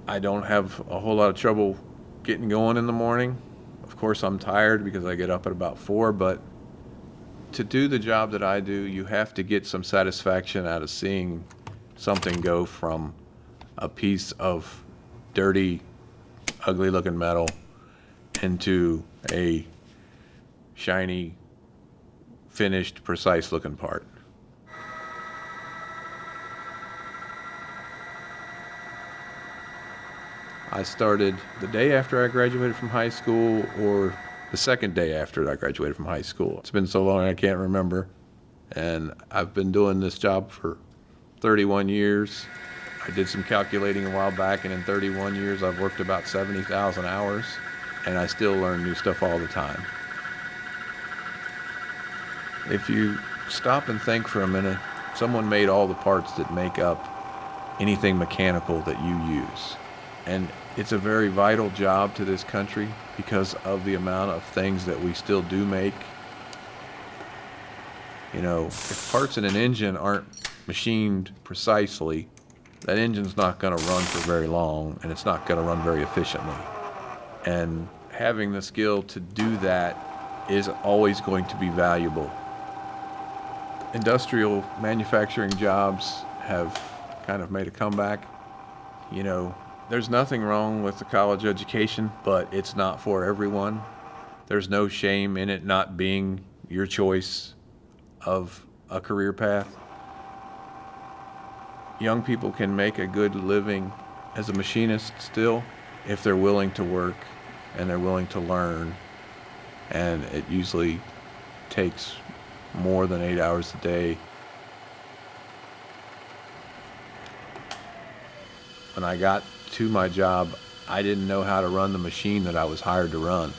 I don't have a whole lot of trouble getting going in the morning. Of course, I'm tired because I get up at about 4, but to do the job that I do, you have to get some satisfaction out of seeing something go from a piece of dirty, ugly looking metal into a shiny, finished, precise looking part. I started the day after I graduated from high school or the second day after I graduated from high school. It's been so long I can't remember. And I've been doing this job for 31 years. I did some calculating a while back, and in 31 years I've worked about 70,000 hours, and I still learn new stuff all the time. If you stop and think for a minute, someone made all the parts that make up anything mechanical that you use. And it's a very vital job to this country because of the amount of things that we still do make. You know, if parts in an engine aren't machined precisely, that engine's not going to run for very long, and it's not going to run very efficiently. And having the skill to do that is always going to be valuable. Industrial manufacturing jobs have kind of made a comeback. You know, there's nothing wrong with the college education, but it's not for everyone. There's no shame in it not being your choice of a career path. Young people can make a good living as a machinist still if they're willing to work and they're willing to learn, and it usually takes more than 8 hours a day. When I got to my job, I didn't know how to run the machine that I was hired to run.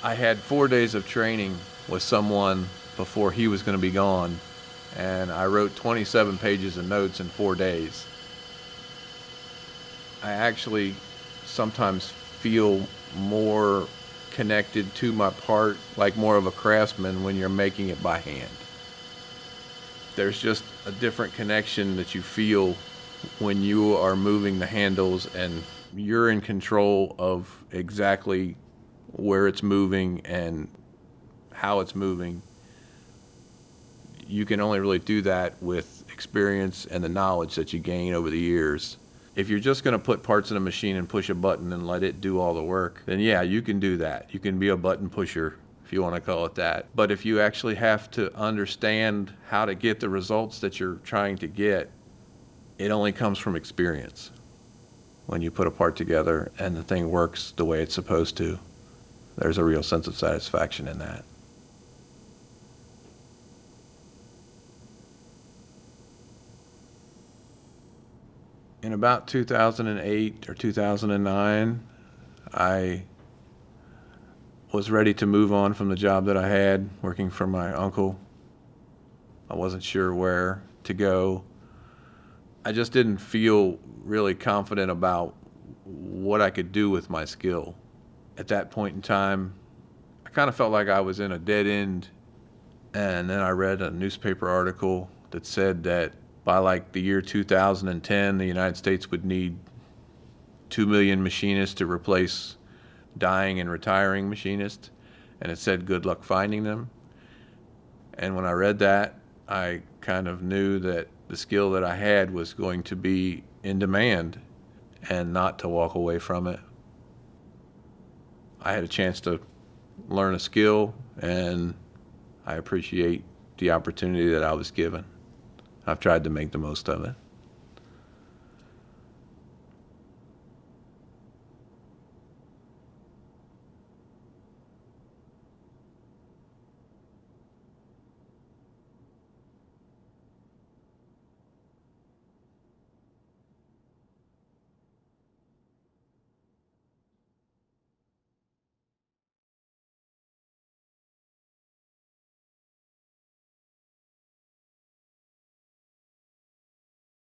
I had 4 days of training with someone before he was going to be gone, and I wrote 27 pages of notes in 4 days. I actually sometimes feel more connected to my part, like more of a craftsman when you're making it by hand. There's just a different connection that you feel when you are moving the handles and you're in control of exactly where it's moving and how it's moving. You can only really do that with experience and the knowledge that you gain over the years. If you're just going to put parts in a machine and push a button and let it do all the work, then yeah, you can do that. You can be a button pusher, if you want to call it that. But if you actually have to understand how to get the results that you're trying to get, it only comes from experience. When you put a part together and the thing works the way it's supposed to, there's a real sense of satisfaction in that. In about 2008 or 2009, I was ready to move on from the job that I had working for my uncle. I wasn't sure where to go. I just didn't feel really confident about what I could do with my skill. At that point in time, I kind of felt like I was in a dead end, and then I read a newspaper article that said that by like the year 2010, the United States would need 2 million machinists to replace dying and retiring machinists, and it said good luck finding them. And when I read that, I kind of knew that the skill that I had was going to be in demand and not to walk away from it. I had a chance to learn a skill, and I appreciate the opportunity that I was given. I've tried to make the most of it.